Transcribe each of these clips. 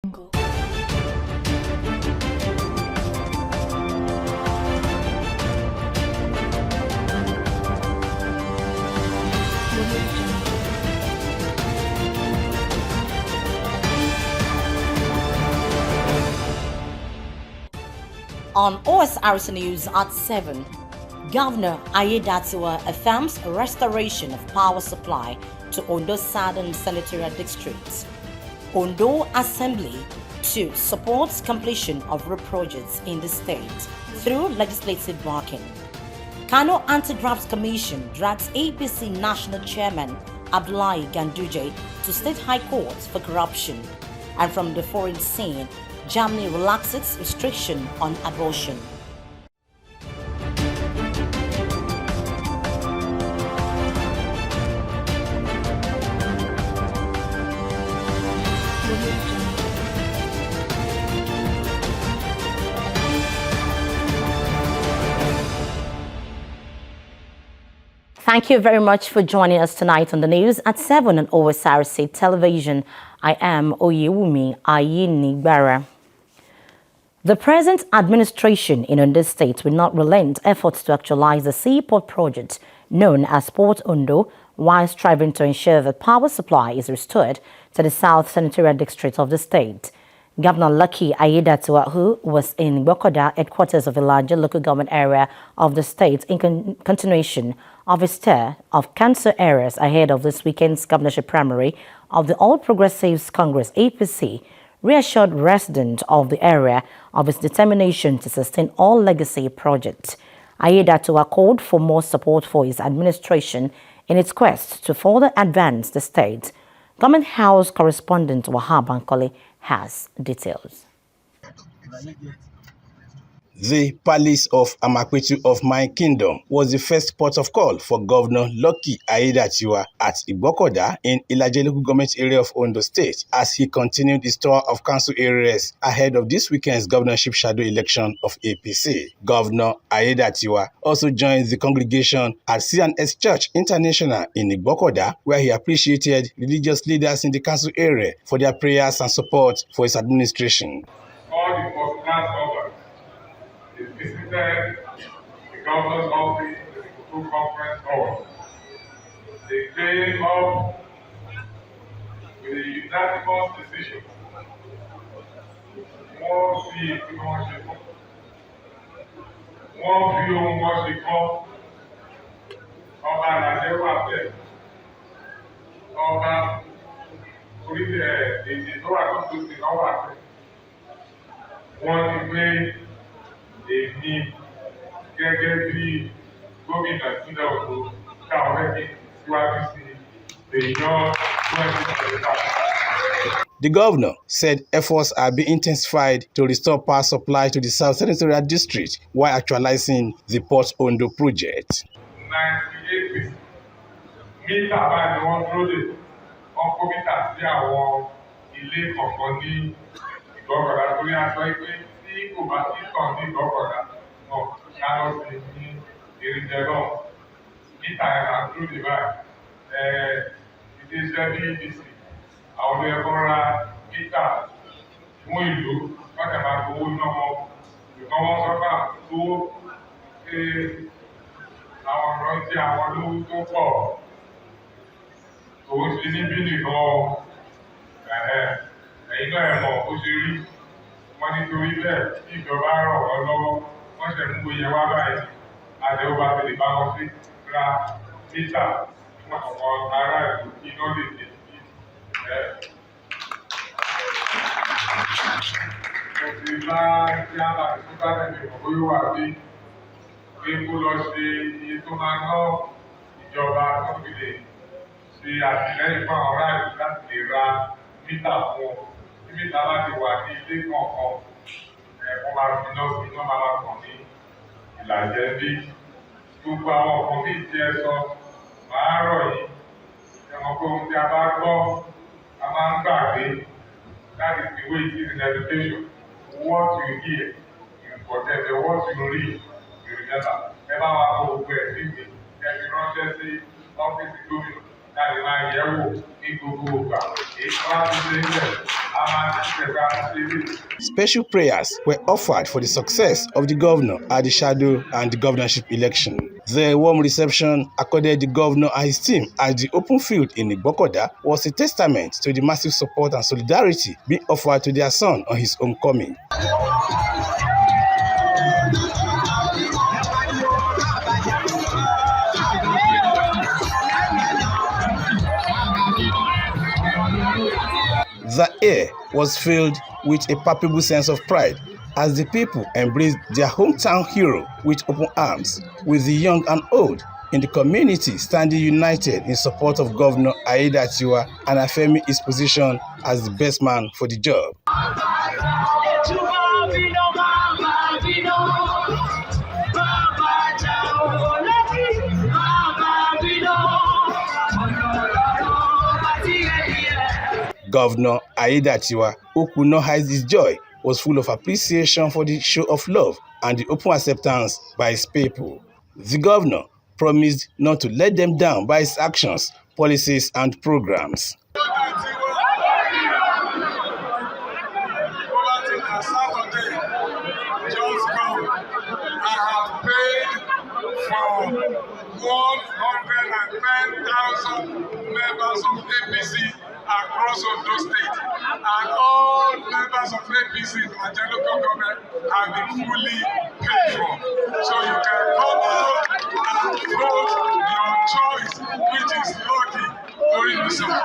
On Osrc News at 7, Governor Aiyedatiwa affirms a restoration of power supply to Ondo Southern Senatorial District. Ondo Assembly to support completion of road projects in the state through legislative working. Kano Anti-Graft Commission drags APC National Chairman Abdullahi Ganduje to State High Court for corruption. And from the foreign scene, Germany relaxes restriction on abortion. Thank you very much for joining us tonight on the news at 7 on Osrc Television. I am Oyewumi Ayinigbara. The present administration in Ondo State will not relent efforts to actualize the seaport project known as Port Ondo, while striving to ensure that power supply is restored to the South Senatorial District of the state. Governor Lucky Aiyedatiwa, who was in Bokoda, headquarters of a larger local government area of the state, in continuation of his tour of cancer areas ahead of this weekend's governorship primary of the All Progressives Congress APC, reassured residents of the area of his determination to sustain all legacy projects. Aiyedatiwa called for more support for his administration in its quest to further advance the state. Government House correspondent Wahab Ankole has details. The Palace of Amakwetu of My Kingdom was the first port of call for Governor Lucky Aiyedatiwa at Ibokoda in Ilaje local government area of Ondo State as he continued his tour of council areas ahead of this weekend's governorship shadow election of APC. Governor Aiyedatiwa also joined the congregation at C&S Church International in Ibokoda, where he appreciated religious leaders in the council area for their prayers and support for his administration. All the first-class governors visited the governor's office in the Kutu Conference Hall. They came up with a unanimous decision. One fee, one she called Ọba Nàìjíríà bẹ́ẹ̀. Ọba orílẹ̀ èdè tó wà tó ti náwó àti wọ́n ti gbé èmi gẹ́gẹ́ bí gómìnà ìpínlẹ̀ Ondo káwọn mẹ́kì síwájú sí èèyàn 2025. The governor said efforts are being intensified to restore power supply to the South Senatorial District while actualizing the Port Ondo project. 98 mítà báyìí wọ́n dúró dè wọ́n kó mítà sí àwọn ilé kọ̀ọ̀kan ní Ìgbọ́kọ̀dá torí a sọ pé tí kò bá sí kàn ní Ìgbọ́kọ̀dá náà ká lọ sí ní Èrìjẹ náà mítà ẹ̀ máa dúró dè báyìí ilé-iṣẹ́ BBC àwọn ọmọ ẹ̀kọ́ ra mítà fún ìlú wọ́n tẹ̀ máa gbowó iná wọn ṣùgbọ́n wọ́n sọ́kà tó ṣe àwọn ọ̀rọ̀ tí àwọn olówó tó pọ̀ tó ń ṣe níbí nìkan ẹ̀yìn náà ẹ̀ mọ̀ ó ṣe rí wọ́n nítorí bẹ́ẹ̀ tí ìjọba rọ̀ wọ́n lọ́wọ́ wọ́n ṣẹ̀ mú oyè wá báyìí àdéhùn bá tẹ̀lé bá wọn sí ra mítà fún àwọn ará ìlú kí iná lè dé sí mo ti bá tí a bá ti bá tẹ̀lé mọ̀ bóyá wà bí pé kó lọ ṣe iye tó máa ná ìjọba tó fi lè ṣe àtìlẹ́yìn fún àwọn ará ìlú láti lè ra mítà fún ọ. Tí mítà bá ti wà ní ilé kọ̀ọ̀kan, wọ́n máa fi iná máa kàn ní Ìlàjẹ bí. Gbogbo àwọn ọ̀kan bí ìjẹ́ sọ, màá rọ̀ yìí. Ẹ̀wọ̀n pé ohun tí a bá gbọ́, a máa ń gbàgbé. That is the way it is in education. What you hear, you forget. And what you read, you remember. Ẹ bá wa kó gbogbo ẹ̀ sí mi. Ẹ fi ránṣẹ́ sí ọ́fíìsì gómìnà láti máa yẹ̀ wò ní gbogbo ìgbà. Èyí tó wá ti ṣe ń bẹ̀ Special prayers were offered for the success of the governor at the shadow and the governorship election. The warm reception accorded the governor and his team at the open field in Igbokoda was a testament to the massive support and solidarity being offered to their son on his homecoming. The air was filled with a palpable sense of pride as the people embraced their hometown hero with open arms, with the young and old in the community standing united in support of Governor Aiyedatiwa and affirming his position as the best man for the job. Governor Aiyedatiwa, who could not hide his joy, was full of appreciation for the show of love and the open acceptance by his people. The governor promised not to let them down by his actions, policies, and programs. For 110,000 members of APC across Ondo State, and all members of APC in the local government have been fully paid for. So you can come out and vote your choice, which is lucky during the summer.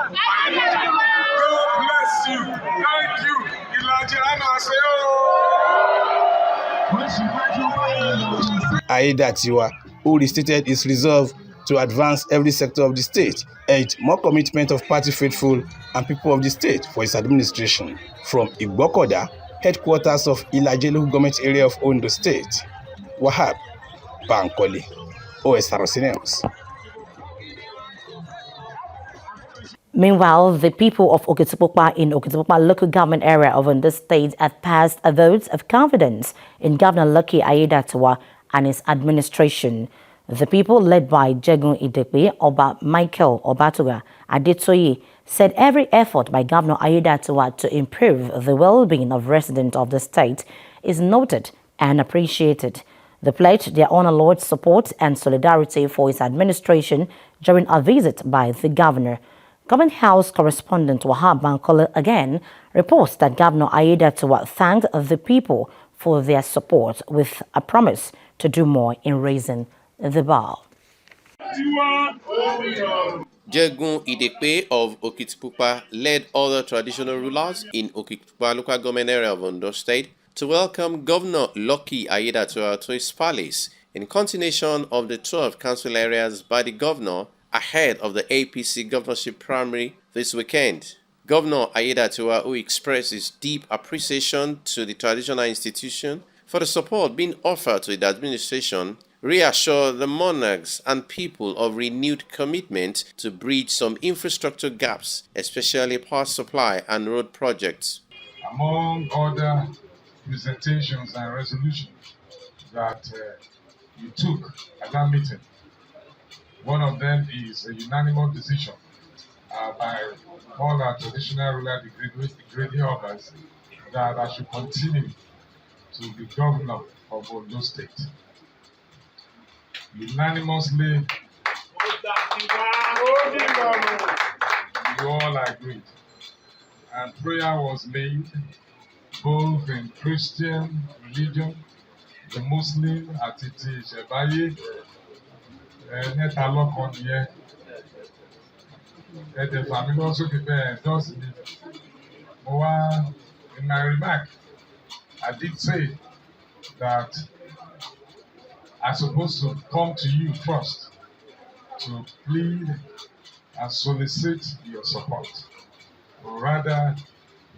God bless you. Thank you. Ilaje Anaseo. Aiyedatiwa, who restated his resolve to advance every sector of the state, urged more commitment of party faithful and people of the state for his administration. From Igbokoda, headquarters of Ilaje local government area of Ondo State, Wahab Bankole, Osrc News. Meanwhile, the people of Okitipupa in Okitipupa local government area of Ondo State have passed a vote of confidence in Governor Lucky Aiyedatiwa and his administration. The people, led by Jegun Idepe, Oba Michael Obatuga Adetoye, said every effort by Governor Aiyedatiwa to improve the well-being of residents of the state is noted and appreciated. They pledged their honor Lord's support and solidarity for his administration during a visit by the governor. Government House correspondent Wahab Bankole again reports that Governor Aiyedatiwa thanked the people for their support with a promise to do more in raising the bar. Jegun Idepe of Okitipupa led other traditional rulers in Okitipupa local government area of Ondo State to welcome Governor Lucky Aiyedatiwa to his palace in continuation of the tour of council areas by the governor ahead of the APC governorship primary this weekend. Governor Aiyedatiwa, who expressed his deep appreciation to the traditional institution for the support being offered to the administration, reassured the monarchs and people of renewed commitment to bridge some infrastructure gaps, especially power supply and road projects. Among other presentations and resolutions that you took at that meeting, one of them is a unanimous decision by all our traditional ruler degrading others that I should continue to be governor of Ondo State. Unanimously, you all agreed. And prayer was made both in Christian religion, the Muslim, Atiti Shebaye, Netalokon here. The family also endorse me. In my remark, I did say that I'm supposed to come to you first to plead and solicit your support. Or rather,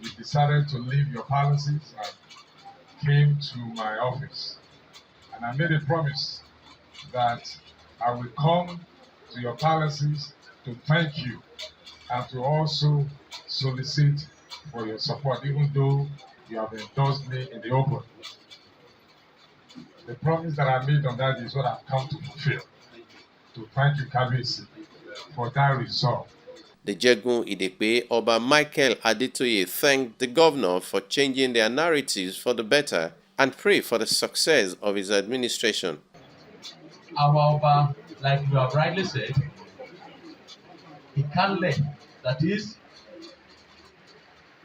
you decided to leave your palaces and came to my office. And I made a promise that I will come to your palaces to thank you and to also solicit for your support, even though you have endorsed me in the open. The promise that I made on that is what I've come to fulfill. To thank you, Kabisi, for that resolve. The Jegun Idepe Oba Michael Adetoye thanked the governor for changing their narratives for the better and prayed for the success of his administration. Our Oba, like you have rightly said, he can learn. That is,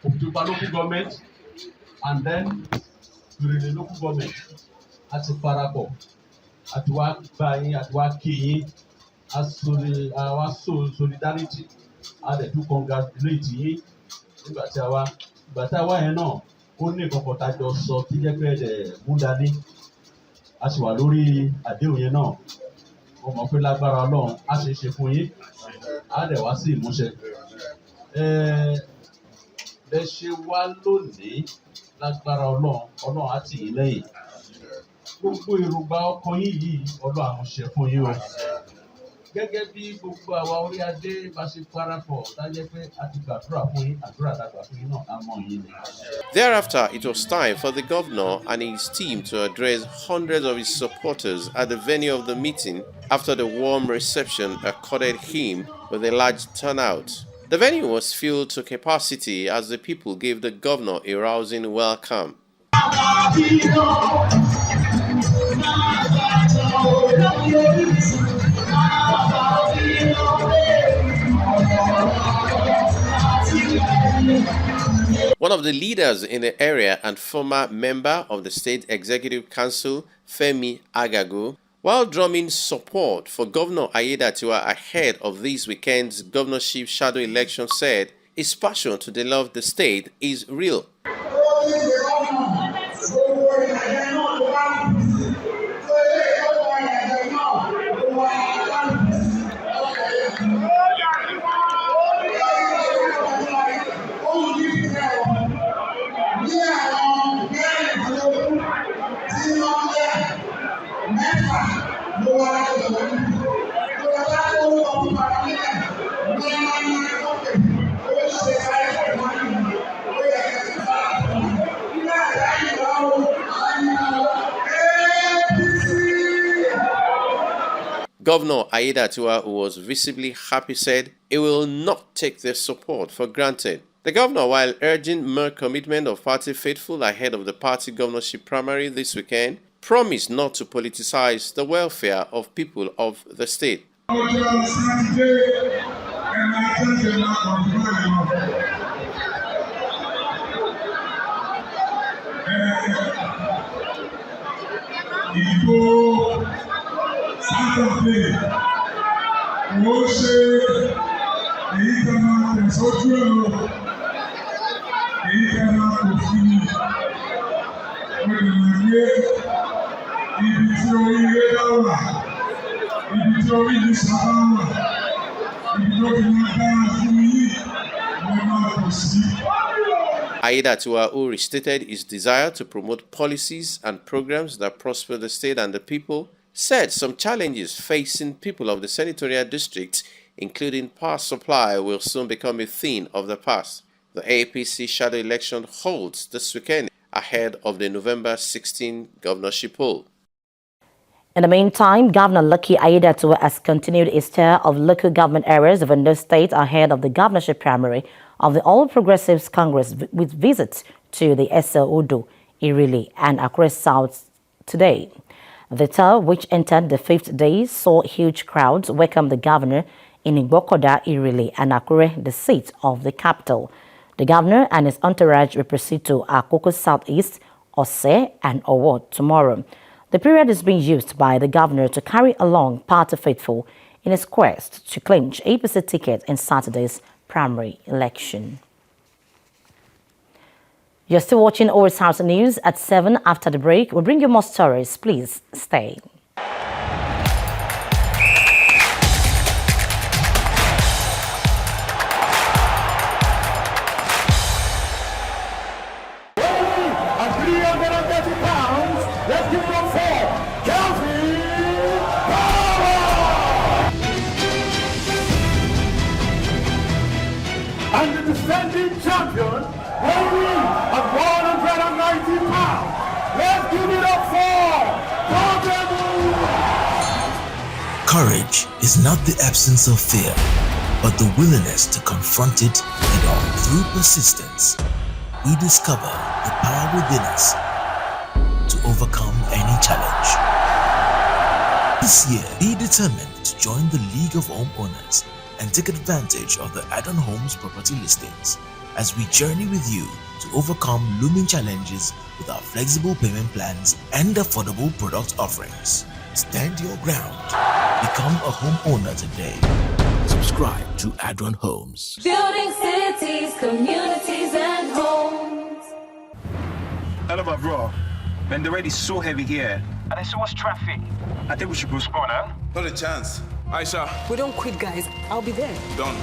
Okitupa local government and then the local government as a parapọ̀ àti wá gbà yín àti wá kí yín as our solidarity a dẹ̀ tún congratulate yín nígbà tí a wá yẹn náà ó ní ìkọ̀kọ̀ tá a jọ sọ tí jẹ́ pé ẹ̀dẹ̀ mú dání a sì wà lórí àdéhùn yẹn náà mo mọ̀ pé lágbára Ọlọ́run á ṣe é ṣe fún yín á dẹ̀ wá sí ìmúṣẹ. Bẹ́ ṣe wá lónìí lágbára Ọlọ́run á tì yín lẹ́yìn. Gbogbo èròǹgbà ọkàn yín yìí Ọlọ́run á mú ṣẹ fún yín o. Gẹ́gẹ́ bí gbogbo àwa orí adé bá ṣe parapọ̀ tájẹ́ pé a ti gbàdúrà fún yín, àdúrà dàgbà fún yín náà á mọ̀ yín ni. Thereafter, it was time for the governor and his team to address hundreds of his supporters at the venue of the meeting after the warm reception accorded him with a large turnout. The venue was filled to capacity as the people gave the governor a rousing welcome. One of the leaders in the area and former member of the State Executive Council, Femi Agagu, while drumming support for Governor Aiyedatiwa ahead of this weekend's governorship shadow election, said his passion to develop the state is real. Governor Aiyedatiwa, who was visibly happy, said he will not take their support for granted. The governor, while urging more commitment of party faithful ahead of the party governorship primary this weekend, promised not to politicize the welfare of people of the state. Aiyedatiwa, who restated his desire to promote policies and programs that prosper the state and the people, said some challenges facing people of the senatorial districts, including power supply, will soon become a thing of the past. The APC shadow election holds this weekend ahead of the November 16 governorship poll. In the meantime, Governor Lucky Aiyedatiwa has continued his tour of local government areas of Ondo State ahead of the governorship primary of the All Progressives Congress with visits to the SL Odo, Irili and Akure South today. The tour, which entered the 5th day, saw huge crowds welcome the governor in Igbokoda, Irili and Akure, the seat of the capital. The governor and his entourage will proceed to Akoko Southeast, Ose and Owo tomorrow. The period is being used by the governor to carry along party faithful in his quest to clinch APC ticket in Saturday's primary election. You're still watching Osrc News at 7 after the break. We'll bring you more stories. Please stay. And the defending champion, weighing at 190 pounds. Let's give it up for Courage is not the absence of fear. but the willingness to confront it head-on. Through persistence, we discover the power within us to overcome any challenge. This year, be determined to join the League of Homeowners and take advantage of the add-on homes property listings as we journey with you to overcome looming challenges with our flexible payment plans and affordable product offerings. Stand your ground. Become a homeowner today. Subscribe to Add-on Homes. Building cities, communities, and homes. Hello, my bro. Man, the road is so heavy here. And there's so much traffic. I think we should postpone, huh? Not a chance. Aisha. We don't quit, guys. I'll be there. Done.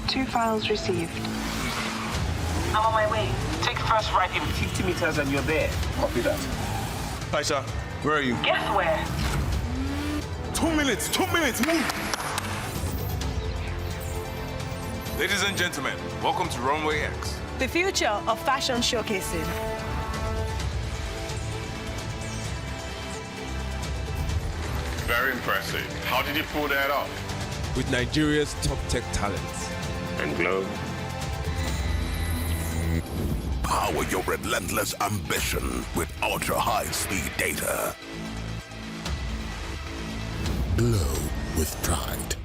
2 files received. I'm on my way. Take first right in 50 meters and you're there. Copy that. Aisha, where are you? Guess where? 2 minutes. 2 minutes. Move. Ladies and gentlemen, welcome to Runway X. The future of fashion showcasing. Very impressive. How did you pull that off? With Nigeria's top tech talents. And Glow. Power your relentless ambition with ultra-high-speed data. Glow with pride.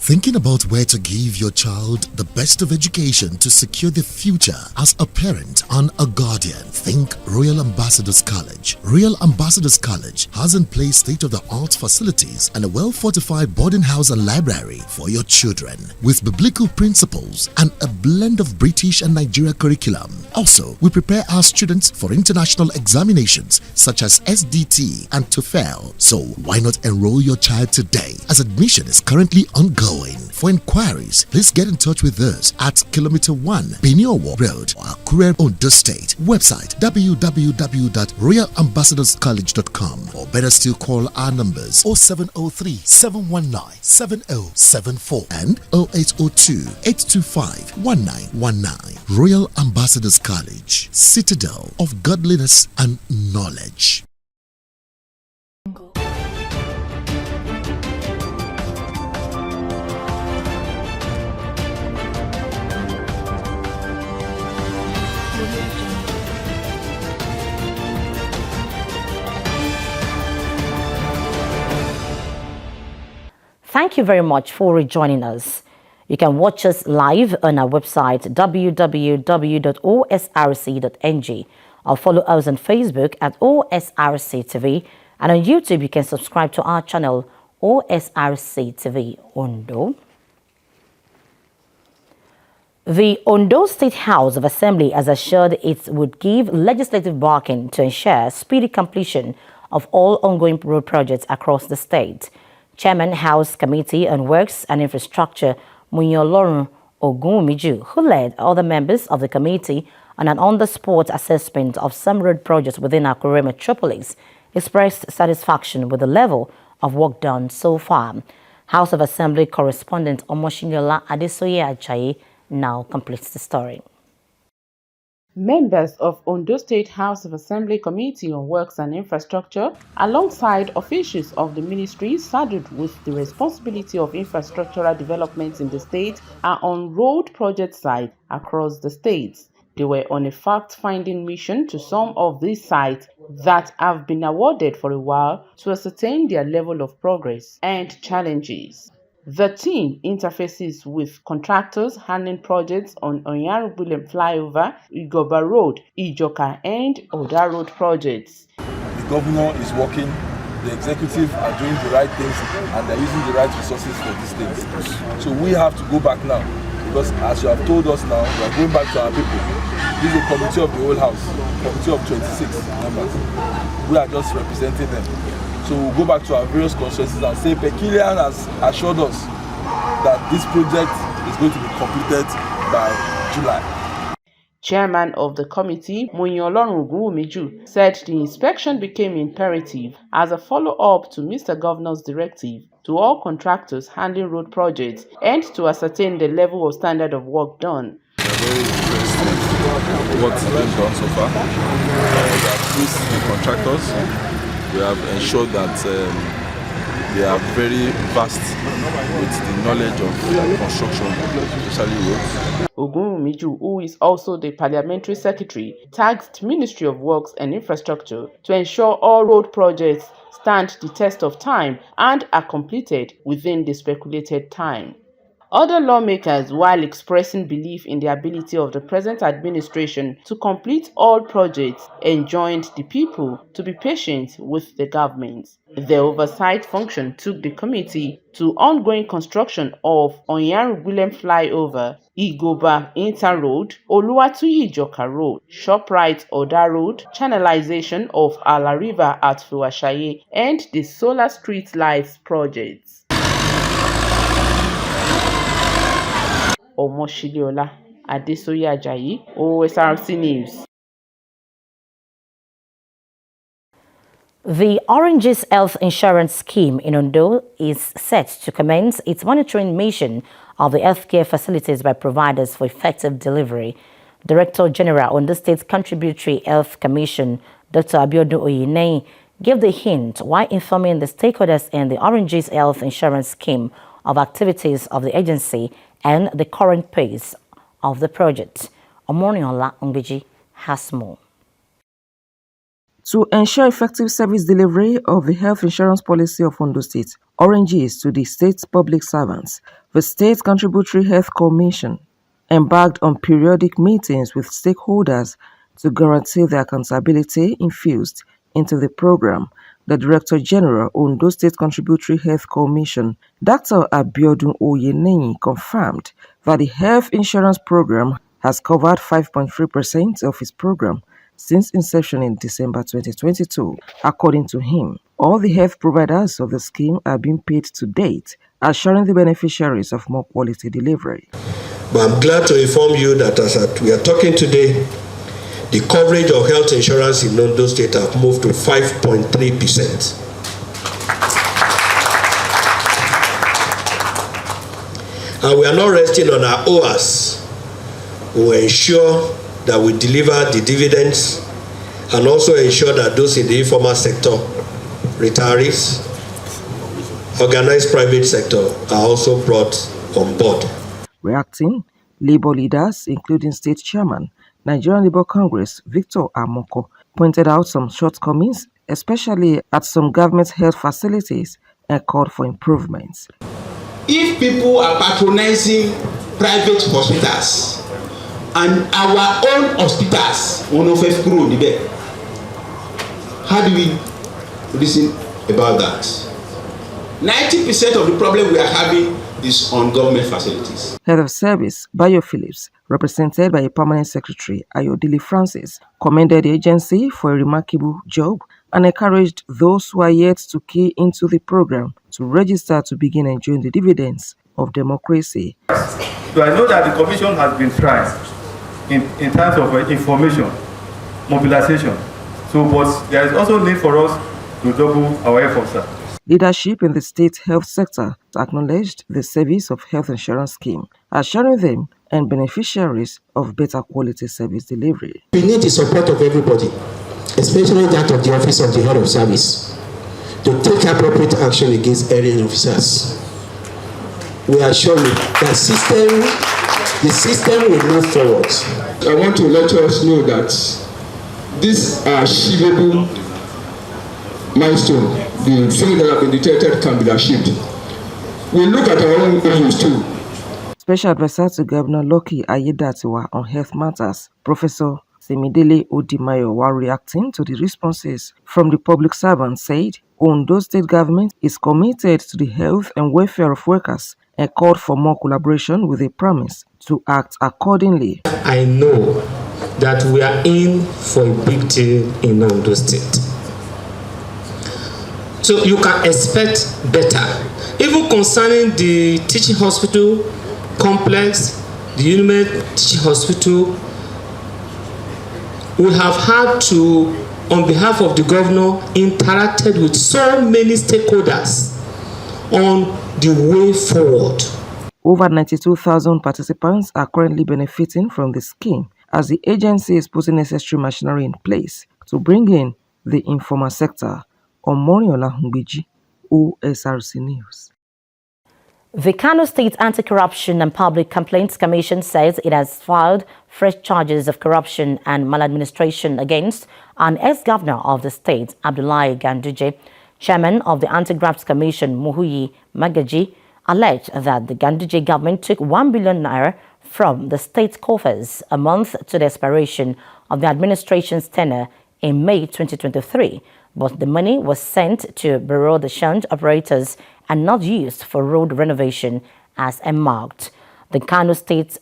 Thinking about where to give your child the best of education to secure the future as a parent and a guardian? Think Royal Ambassadors College. Royal Ambassadors College has in place state-of-the-art facilities and a well-fortified boarding house and library for your children with biblical principles and a blend of British and Nigeria curriculum. Also, we prepare our students for international examinations such as SDT and TOEFL. So why not enroll your child today as admission is currently ongoing? For inquiries, please get in touch with us at Kilometer 1, Beniowo Road, Akure, Ondo State. Website www.royalambassadorscollege.com, or better still call our numbers 0703 719 7074 and 0802 825 1919. Royal Ambassadors College, citadel of godliness and knowledge. Thank you very much for rejoining us. You can watch us live on our website www.osrc.ng or follow us on Facebook at OSRC TV, and on YouTube you can subscribe to our channel OSRC TV Ondo. The Ondo State House of Assembly has assured it would give legislative backing to ensure speedy completion of all ongoing road projects across the state. Chairman House Committee on Works and Infrastructure, Munyolorun Ogunmiju, who led other members of the committee on an on-the-spot assessment of some road projects within Akure metropolis, expressed satisfaction with the level of work done so far. House of Assembly correspondent Omoshinyola Adesoye Ajayi now completes the story. Members of Ondo State House of Assembly Committee on Works and Infrastructure, alongside officials of the ministry saddled with the responsibility of infrastructural development in the state, are on road project sites across the state. They were on a fact-finding mission to some of these sites that have been awarded for a while to ascertain their level of progress and challenges. The team interfaces with contractors handling projects on Onyarubulem Flyover, Igoba Road, Ijoka, and Oda Road projects. The governor is working, the executive are doing the right things, and they're using the right resources for these things. So we have to go back now, because as you have told us now, we are going back to our people. This is a committee of the whole house, committee of 26 members. We are just representing them. So we'll go back to our various constituencies and say Pekilian has assured us that this project is going to be completed by July. Chairman of the committee, Munyolorun Ogunmiju, said the inspection became imperative as a follow-up to Mr. Governor's directive to all contractors handling road projects and to ascertain the level of standard of work done. We are very interested what's been done so far. We have pleased the contractors. We have ensured that they are very vast with the knowledge of construction, especially roads. Ogunwumiju, who is also the parliamentary secretary, tasked Ministry of Works and Infrastructure to ensure all road projects stand the test of time and are completed within the speculated time. Other lawmakers, while expressing belief in the ability of the present administration to complete all projects, enjoined the people to be patient with the government. The oversight function took the committee to ongoing construction of Onyaru-Willem Flyover, Igoba Inter Road, Oluwatuyi Ijoka Road, ShopRite Oda Road, channelization of Ala River at Fuwashaye, and the Solar Street Lights projects. Omoshiliola Adesoye Ajayi, Osrc News. The Orange's health insurance scheme in Ondo is set to commence its monitoring mission of the healthcare facilities by providers for effective delivery. Director General Ondo State Contributory Health Commission, Dr. Abiodun Oyinei, gave the hint while informing the stakeholders in the Orange's health insurance scheme of activities of the agency and the current pace of the project. Omoniola Ngbeji has more. To ensure effective service delivery of the health insurance policy of Ondo State, oranges to the state's public servants, the State Contributory Health Commission embarked on periodic meetings with stakeholders to guarantee their accountability infused into the program. The Director General, Ondo State Contributory Health Commission, Dr. Abiodun Oyinei, confirmed that the health insurance program has covered 5.3% of its program since inception in December 2022. According to him, all the health providers of the scheme are being paid to date, assuring the beneficiaries of more quality delivery. But I'm glad to inform you that as we are talking today, the coverage of health insurance in Ondo State have moved to 5.3%. And we are not resting on our oars. We will ensure that we deliver the dividends and also ensure that those in the informal sector, retirees, organized private sector are also brought on board. Reacting, Labour leaders, including State Chairman, Nigerian Labour Congress, Victor Amoko, pointed out some shortcomings, especially at some government health facilities, and called for improvements. If people are patronizing private hospitals and our own hospitals, how do we reason about that? 90% of the problem we are having is on government facilities. Head of Service, Bayo Phillips, represented by a Permanent Secretary, Ayodele Francis, commended the agency for a remarkable job and encouraged those who are yet to key into the program to register to begin enjoying the dividends of democracy. So I know that the Commission has been trying in terms of information, mobilization. But there is also need for us to double our efforts. Leadership in the state health sector acknowledged the service of health insurance scheme, assuring them and beneficiaries of better quality service delivery. We need the support of everybody, especially that of the Office of the Head of Service, to take appropriate action against erring officers. We assure you that the system will move forward. I want to let us know that this achievable milestone, the things that have been detected can be achieved. We look at our own issues too. Special Advisor to Governor Lucky Aiyedatiwa on health matters, Professor Semidele Odimayo, while reacting to the responses from the public servants, said Ondo State government is committed to the health and welfare of workers and called for more collaboration with a promise to act accordingly. I know that we are in for a big deal in Ondo State. So you can expect better. Even concerning the teaching hospital complex, the Unimed Teaching Hospital, we have had to, on behalf of the governor, interacted with so many stakeholders on the way forward. Over 92,000 participants are currently benefiting from the scheme, as the agency is putting necessary machinery in place to bring in the informal sector. Omoriola Humbeji, OSRC News. The Kano State Anti-Corruption and Public Complaints Commission says it has filed fresh charges of corruption and maladministration against an ex-governor of the state, Abdullahi Ganduje. Chairman of the Anti-Graft Commission, Muhuyi Magaji, alleged that the Ganduje government took 1 billion naira from the state coffers a month to the expiration of the administration's tenure in May 2023, but the money was sent to Bureau de Change operators and not used for road renovation as earmarked. The Kano State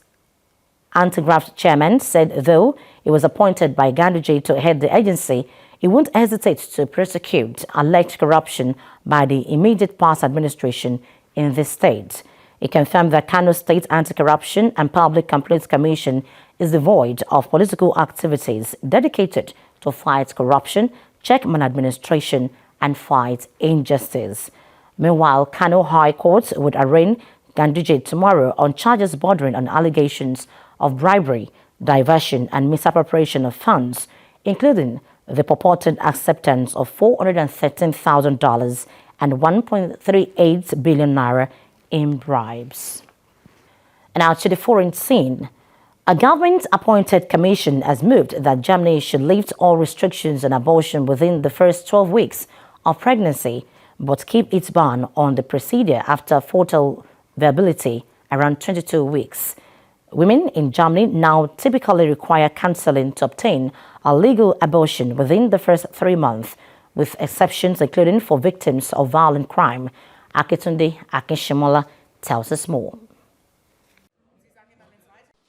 Anti-Graft chairman said though he was appointed by Ganduje to head the agency, he won't hesitate to prosecute alleged corruption by the immediate past administration in this state. He confirmed that Kano State Anti-Corruption and Public Complaints Commission is devoid of political activities dedicated to fight corruption, check maladministration, and fight injustice. Meanwhile, Kano High Court would arraign Ganduje tomorrow on charges bordering on allegations of bribery, diversion, and misappropriation of funds, including the purported acceptance of $413,000 and 1.38 billion naira in bribes. And now to the foreign scene. A government-appointed commission has moved that Germany should lift all restrictions on abortion within the first 12 weeks of pregnancy, but keep its ban on the procedure after fertile viability around 22 weeks. Women in Germany now typically require counseling to obtain a legal abortion within the first 3 months, with exceptions including for victims of violent crime. Akitunde Akinshimola tells us more.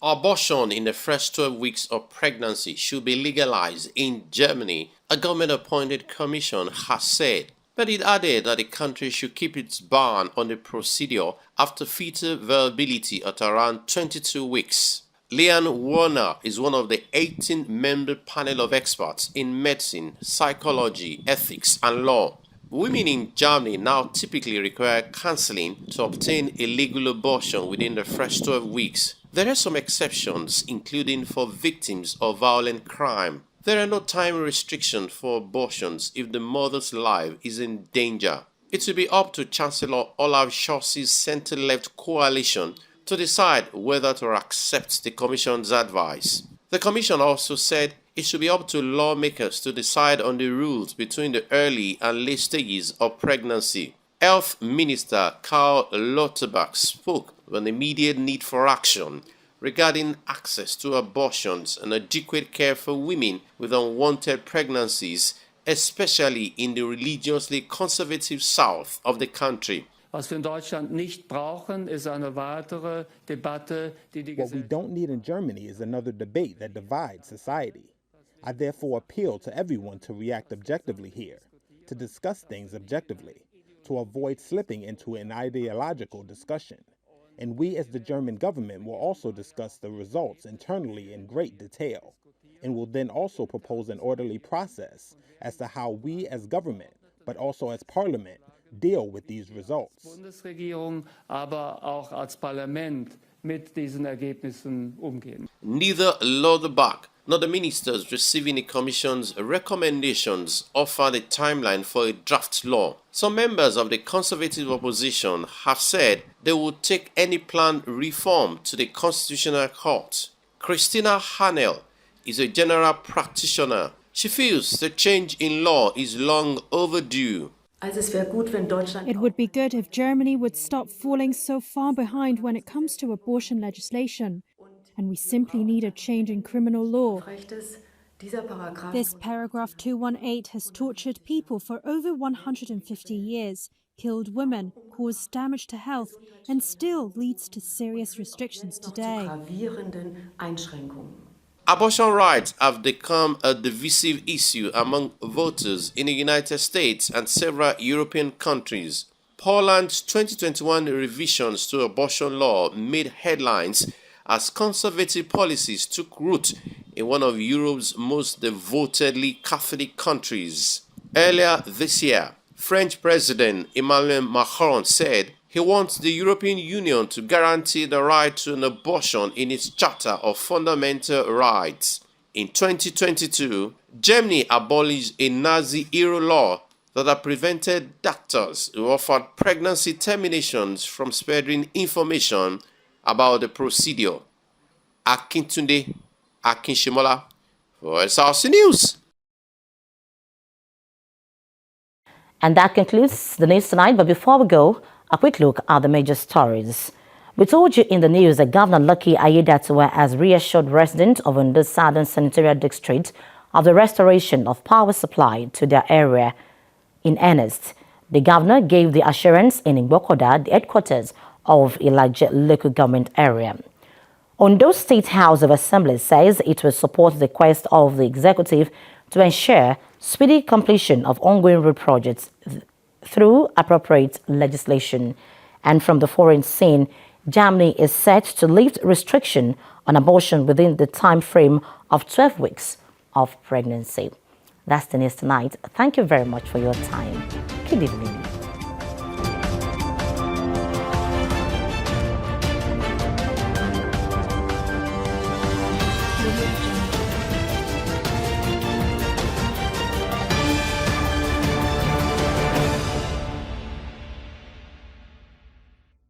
Abortion in the first 12 weeks of pregnancy should be legalized in Germany, a government-appointed commission has said. But it added that the country should keep its ban on the procedure after fetal viability at around 22 weeks. Leanne Warner is one of the 18-member panel of experts in medicine, psychology, ethics, and law. Women in Germany now typically require counseling to obtain a legal abortion within the first 12 weeks. There are some exceptions, including for victims of violent crime. There are no time restrictions for abortions if the mother's life is in danger. It will be up to Chancellor Olaf Scholz's center-left coalition to decide whether to accept the Commission's advice. The Commission also said it should be up to lawmakers to decide on the rules between the early and late stages of pregnancy. Health Minister Karl Lauterbach spoke on the immediate need for action regarding access to abortions and adequate care for women with unwanted pregnancies, especially in the religiously conservative south of the country. What we don't need in Germany is another debate that divides society. I therefore appeal to everyone to react objectively here, to discuss things objectively, to avoid slipping into an ideological discussion. And we as the German government will also discuss the results internally in great detail, and will then also propose an orderly process as to how we as government, but also as parliament, deal with these results. Bundesregierung, aber auch als Parlament mit diesen Ergebnissen umgehen. Neither Lauterbach nor the ministers receiving the Commission's recommendations offered a timeline for a draft law. Some members of the conservative opposition have said they would take any planned reform to the Constitutional Court. Christina Hanel is a general practitioner. She feels the change in law is long overdue. It would be good if Germany would stop falling so far behind when it comes to abortion legislation. And we simply need a change in criminal law. This paragraph 218 has tortured people for over 150 years, killed women, caused damage to health, and still leads to serious restrictions today. Abortion rights have become a divisive issue among voters in the United States and several European countries. Poland's 2021 revisions to abortion law made headlines as conservative policies took root in one of Europe's most devotedly Catholic countries. Earlier this year, French President Emmanuel Macron said He wants the European Union to guarantee the right to an abortion in its Charter of Fundamental Rights. In 2022, Germany abolished a Nazi-era law that had prevented doctors who offered pregnancy terminations from spreading information about the procedure. Akintunde Akinshimola for Osrc News. And that concludes the news tonight. But before we go, a quick look at the major stories. We told you in the news that Governor Lucky Aiyedatiwa has reassured residents of Ondo Southern Senatorial District of the restoration of power supply to their area in earnest. The governor gave the assurance in Igbokoda, the headquarters of Ilaje local government area. Ondo State House of Assembly says it will support the quest of the executive to ensure speedy completion of ongoing road projects through appropriate legislation. And from the foreign scene, Germany is set to lift restriction on abortion within the time frame of 12 weeks of pregnancy. That's the news tonight. Thank you very much for your time. Good evening.